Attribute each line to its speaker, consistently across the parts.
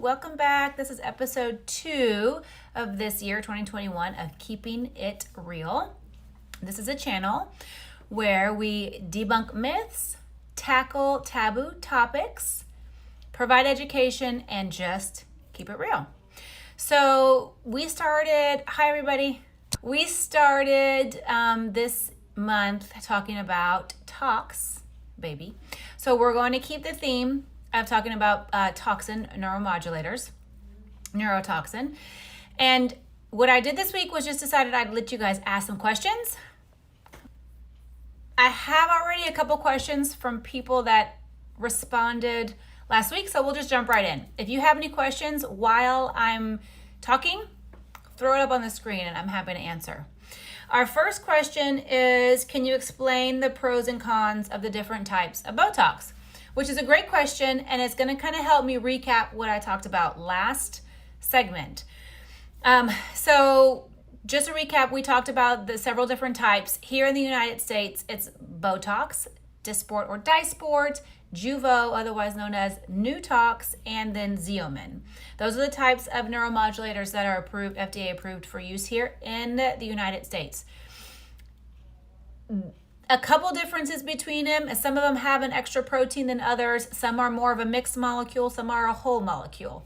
Speaker 1: Welcome back. This is episode 2 of this year, 2021, of Keeping It Real. This is a channel where we debunk myths, tackle taboo topics, provide education, and just keep it real. So hi everybody. We started this month talking about tox, baby. So we're going to keep the theme of talking about toxin neuromodulators, neurotoxin. And what I did this week was just decided I'd let you guys ask some questions. I have already a couple questions from people that responded last week, so we'll just jump right in. If you have any questions while I'm talking, throw it up on the screen and I'm happy to answer. Our first question is, can you explain the pros and cons of the different types of Botox? Which is a great question, and it's going to kind of help me recap what I talked about last segment. So just to recap, we talked about the several different types. Here in the United States, it's Botox, Dysport or Dysport, Jeuveau, otherwise known as Nutox, and then Xeomin. Those are the types of neuromodulators that are approved, FDA approved for use here in the United States. A couple differences between them. Some of them have an extra protein than others. Some are more of a mixed molecule. Some are a whole molecule.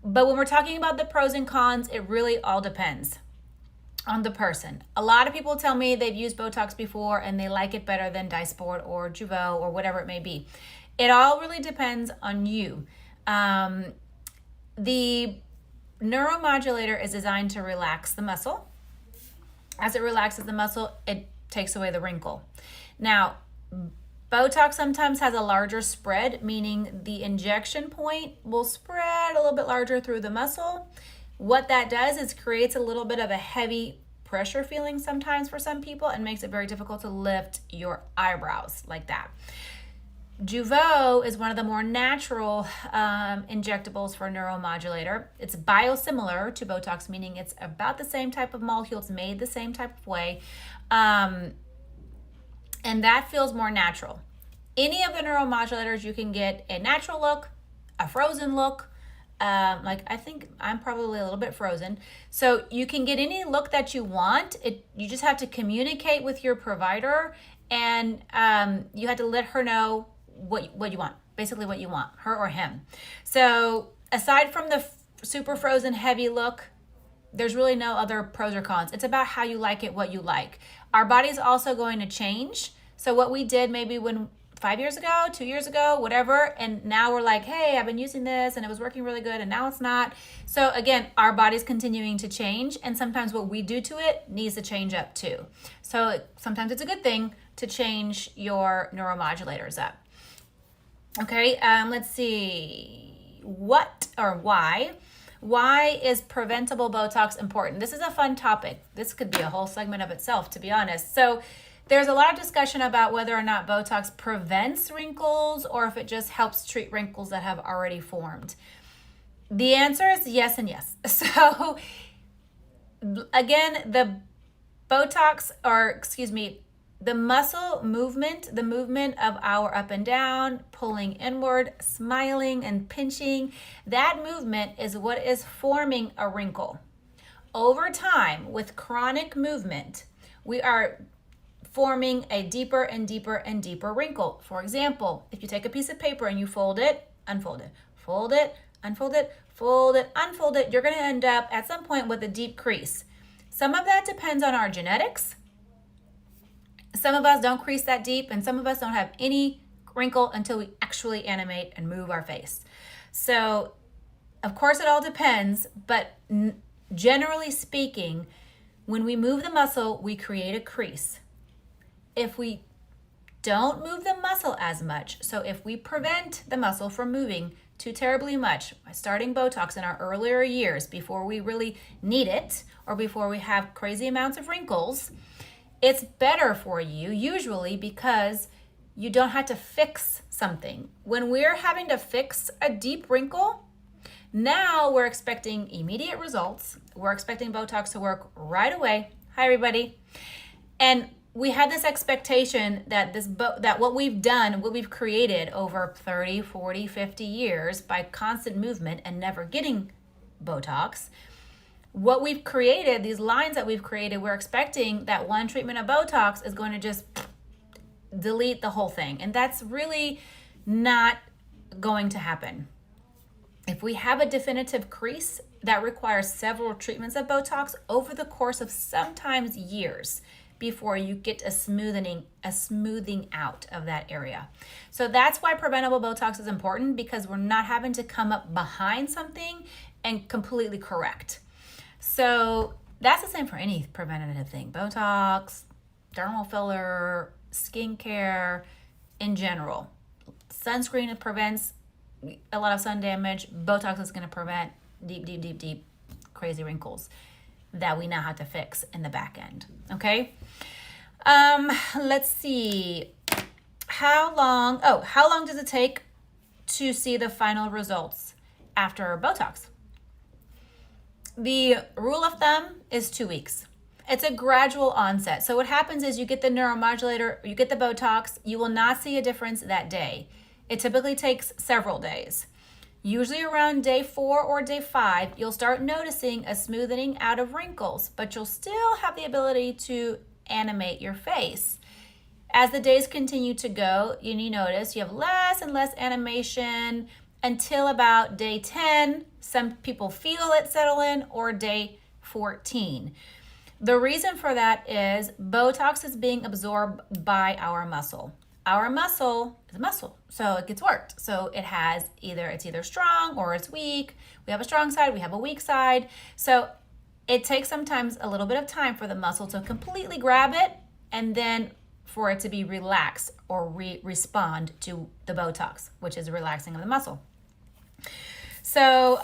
Speaker 1: But when we're talking about the pros and cons, it really all depends on the person. A lot of people tell me they've used Botox before and they like it better than Dysport or Jeuveau or whatever it may be. It all really depends on you. The neuromodulator is designed to relax the muscle. As it relaxes the muscle, it takes away the wrinkle. Now, Botox sometimes has a larger spread, meaning the injection point will spread a little bit larger through the muscle. What that does is creates a little bit of a heavy pressure feeling sometimes for some people and makes it very difficult to lift your eyebrows like that. Jeuveau is one of the more natural injectables for a neuromodulator. It's biosimilar to Botox, meaning it's about the same type of molecule. It's made the same type of way. And that feels more natural. Any of the neuromodulators, you can get a natural look, a frozen look. I think I'm probably a little bit frozen. So you can get any look that you want. You just have to communicate with your provider, and you have to let her know what you want, basically what you want, her or him. So aside from the super frozen heavy look, there's really no other pros or cons. It's about how you like it, what you like. Our body's also going to change. So what we did maybe 5 years ago, 2 years ago, whatever, and now we're like, hey, I've been using this and it was working really good and now it's not. So again, our body's continuing to change, and sometimes what we do to it needs to change up too. So sometimes it's a good thing to change your neuromodulators up. Okay, let's see. Why is preventable Botox important? This is a fun topic. This could be a whole segment of itself, to be honest. So there's a lot of discussion about whether or not Botox prevents wrinkles or if it just helps treat wrinkles that have already formed. The answer is yes and yes. So again, the muscle movement, the movement of our up and down, pulling inward, smiling and pinching, that movement is what is forming a wrinkle. Over time, with chronic movement, we are forming a deeper and deeper and deeper wrinkle. For example, if you take a piece of paper and you fold it, unfold it, fold it, unfold it, fold it, unfold it, you're going to end up at some point with a deep crease. Some of that depends on our genetics. Some of us don't crease that deep, and some of us don't have any wrinkle until we actually animate and move our face. So, of course, it all depends, but generally speaking, when we move the muscle, we create a crease. If we don't move the muscle as much, so if we prevent the muscle from moving too terribly much by starting Botox in our earlier years before we really need it or before we have crazy amounts of wrinkles, it's better for you usually because you don't have to fix something. When we're having to fix a deep wrinkle, now we're expecting immediate results. We're expecting Botox to work right away. Hi, everybody. And we had this expectation that that what we've done, what we've created over 30, 40, 50 years by constant movement and never getting Botox, what we've created, these lines that we've created, we're expecting that one treatment of Botox is going to just delete the whole thing. And that's really not going to happen. If we have a definitive crease, that requires several treatments of Botox over the course of sometimes years before you get a smoothing out of that area. So that's why preventable Botox is important, because we're not having to come up behind something and completely correct. So that's the same for any preventative thing. Botox, dermal filler, skincare in general. Sunscreen prevents a lot of sun damage. Botox is going to prevent deep crazy wrinkles that we now have to fix in the back end. Okay. Let's see. How long does it take to see the final results after Botox? The rule of thumb is 2 weeks. It's a gradual onset. So what happens is you get the neuromodulator, you get the Botox, you will not see a difference that day. It typically takes several days. Usually around day 4 or day 5, you'll start noticing a smoothing out of wrinkles, but you'll still have the ability to animate your face. As the days continue to go, you notice you have less and less animation until about day 10. Some people feel it settle in, or day 14. The reason for that is Botox is being absorbed by our muscle. Our muscle is a muscle, so it gets worked. So it's either strong or it's weak. We have a strong side, we have a weak side. So it takes sometimes a little bit of time for the muscle to completely grab it, and then for it to be relaxed or respond to the Botox, which is relaxing of the muscle. So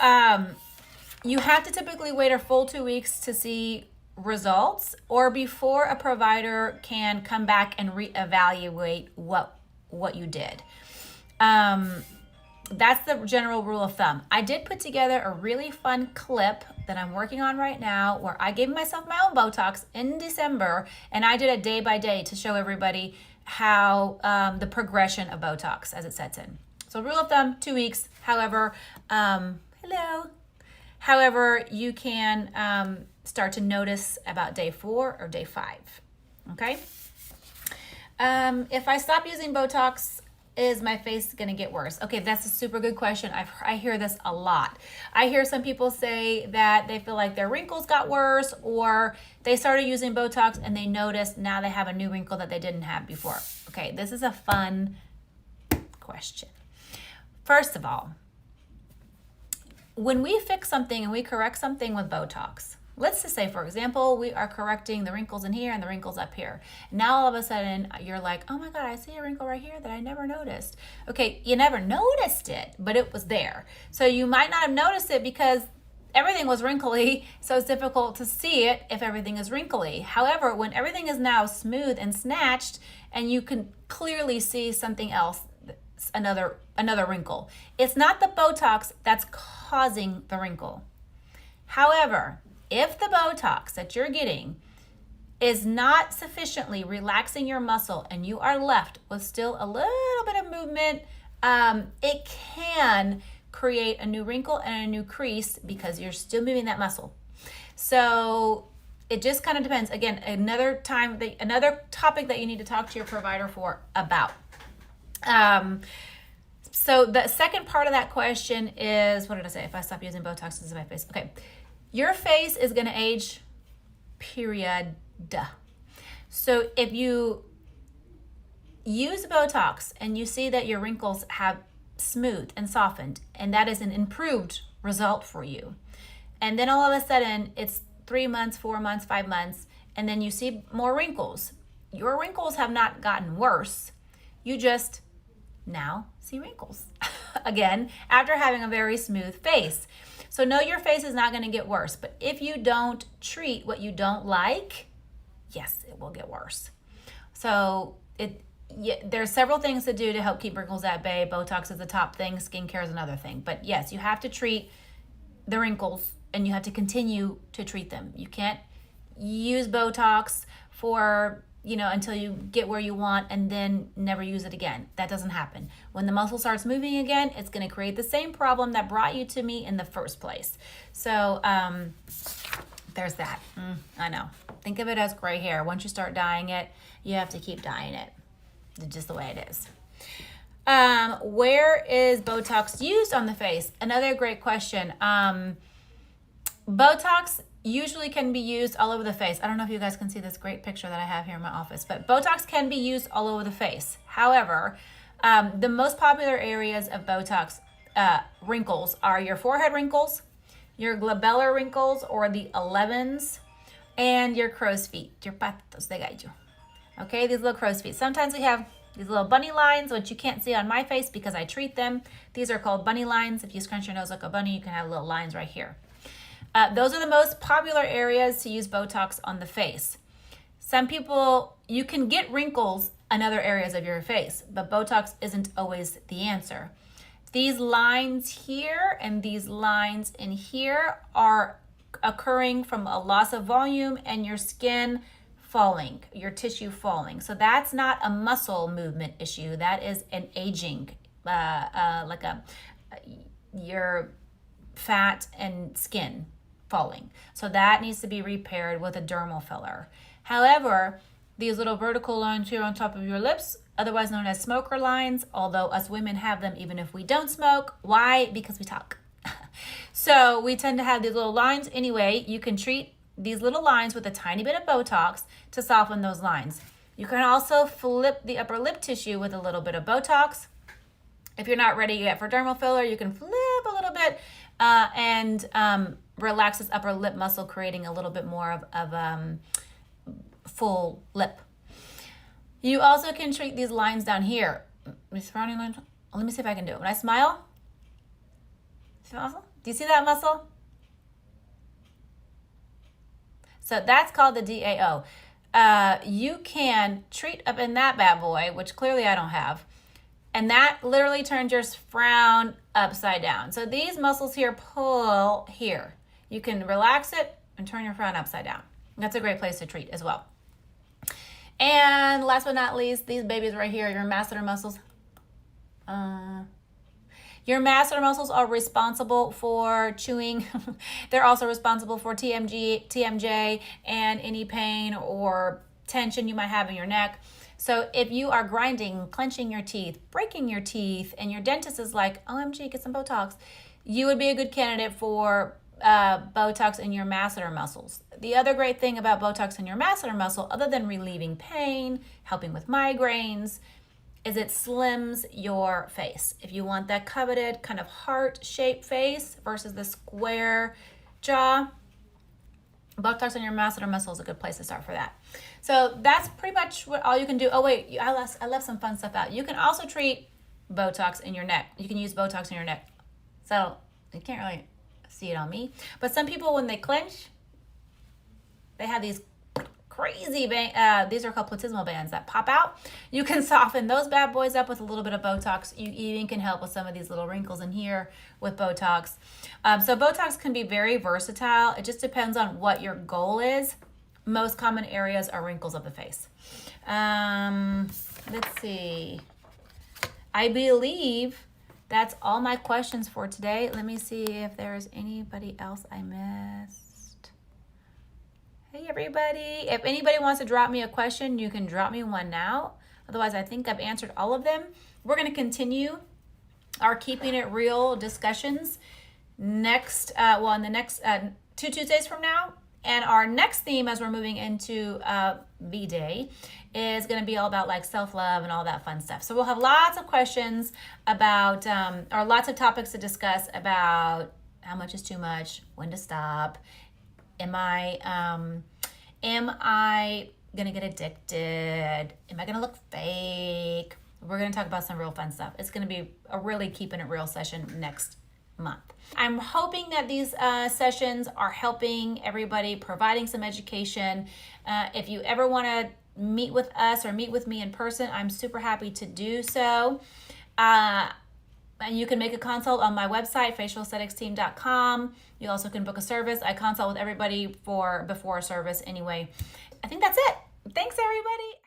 Speaker 1: you have to typically wait a full 2 weeks to see results, or before a provider can come back and reevaluate what you did. That's the general rule of thumb. I did put together a really fun clip that I'm working on right now, where I gave myself my own Botox in December, and I did it day by day to show everybody how the progression of Botox as it sets in. So rule of thumb, 2 weeks. However, you can start to notice about day 4 or day 5. Okay. If I stop using Botox, is my face going to get worse? Okay, that's a super good question. I hear this a lot. I hear some people say that they feel like their wrinkles got worse, or they started using Botox and they noticed now they have a new wrinkle that they didn't have before. Okay, this is a fun question. First of all, when we fix something and we correct something with Botox, let's just say, for example, we are correcting the wrinkles in here and the wrinkles up here. Now all of a sudden you're like, oh my God, I see a wrinkle right here that I never noticed. Okay, you never noticed it, but it was there. So you might not have noticed it because everything was wrinkly, so it's difficult to see it if everything is wrinkly. However, when everything is now smooth and snatched, and you can clearly see something else, another wrinkle, it's not the Botox that's causing the wrinkle. However, if the Botox that you're getting is not sufficiently relaxing your muscle and you are left with still a little bit of movement, it can create a new wrinkle and a new crease because you're still moving that muscle. So it just kind of depends. Again, another topic that you need to talk to your provider about. So the second part of that question is, what did I say? If I stop using Botox, this is my face. Okay. Your face is going to age, period. So if you use Botox and you see that your wrinkles have smoothed and softened, and that is an improved result for you, and then all of a sudden it's 3 months, 4 months, 5 months, and then you see more wrinkles. Your wrinkles have not gotten worse. You just now see wrinkles again after having a very smooth face. So no, your face is not going to get worse, but if you don't treat what you don't like, yes, it will get worse. So there's several things to do to help keep wrinkles at bay. Botox is the top thing. Skincare is another thing. But yes, you have to treat the wrinkles, and you have to continue to treat them. You can't use Botox for until you get where you want and then never use it again. That doesn't happen. When the muscle starts moving again, it's going to create the same problem that brought you to me in the first place. So there's that. I know. Think of it as gray hair. Once you start dyeing it, you have to keep dyeing it. It's just the way it is. Where is Botox used on the face? Another great question. Botox usually can be used all over the face. I don't know if you guys can see this great picture that I have here in my office, but Botox can be used all over the face. However, the most popular areas of Botox wrinkles are your forehead wrinkles, your glabellar wrinkles or the 11s, and your crow's feet, your patitos de gallo. Okay, these little crow's feet. Sometimes we have these little bunny lines, which you can't see on my face because I treat them. These are called bunny lines. If you scrunch your nose like a bunny, you can have little lines right here. Those are the most popular areas to use Botox on the face. Some people, you can get wrinkles in other areas of your face, but Botox isn't always the answer. These lines here and these lines in here are occurring from a loss of volume and your skin falling, your tissue falling. So that's not a muscle movement issue. That is an aging, your fat and skin falling. So that needs to be repaired with a dermal filler. However, these little vertical lines here on top of your lips, otherwise known as smoker lines, although us women have them even if we don't smoke. Why? Because we talk. So we tend to have these little lines. Anyway, you can treat these little lines with a tiny bit of Botox to soften those lines. You can also flip the upper lip tissue with a little bit of Botox. If you're not ready yet for dermal filler, you can flip a little bit and relax this upper lip muscle, creating a little bit more of full lip. You also can treat these lines down here. These frowning lines. Let me see if I can do it. When I smile, see the muscle? Do you see that muscle? So that's called the DAO. You can treat up in that bad boy, which clearly I don't have. And that literally turns your frown upside down. So these muscles here pull here. You can relax it and turn your frown upside down. That's a great place to treat as well. And last but not least, these babies right here, your masseter muscles. Your masseter muscles are responsible for chewing. They're also responsible for TMJ, and any pain or tension you might have in your neck. So if you are grinding, clenching your teeth, breaking your teeth, and your dentist is like, OMG, get some Botox, you would be a good candidate for Botox in your masseter muscles. The other great thing about Botox in your masseter muscle, other than relieving pain, helping with migraines, is it slims your face. If you want that coveted kind of heart-shaped face versus the square jaw, Botox on your masseter muscle is a good place to start for that. So that's pretty much all you can do. Oh wait, I left some fun stuff out. You can also treat Botox in your neck. You can use Botox in your neck. So you can't really see it on me. But some people, when they clench, they have these crazy these are called platysmal bands that pop out. You can soften those bad boys up with a little bit of Botox. You even can help with some of these little wrinkles in here with Botox. So Botox can be very versatile. It just depends on what your goal is. Most common areas are wrinkles of the face. Let's see. I believe that's all my questions for today. Let me see if there's anybody else I missed. Hey everybody, if anybody wants to drop me a question, you can drop me one now. Otherwise, I think I've answered all of them. We're going to continue our Keeping It Real discussions in the next 2 Tuesdays from now. And our next theme as we're moving into B-Day is going to be all about like self-love and all that fun stuff. So we'll have lots of questions about, or lots of topics to discuss about how much is too much, when to stop. Am I gonna get addicted? Am I gonna look fake? We're gonna talk about some real fun stuff. It's gonna be a really keeping it real session next month. I'm hoping that these sessions are helping everybody, providing some education. If you ever want to meet with us or meet with me in person, I'm super happy to do so. And you can make a consult on my website, facialaestheticsteam.com. You also can book a service. I consult with everybody before a service anyway. I think that's it. Thanks, everybody.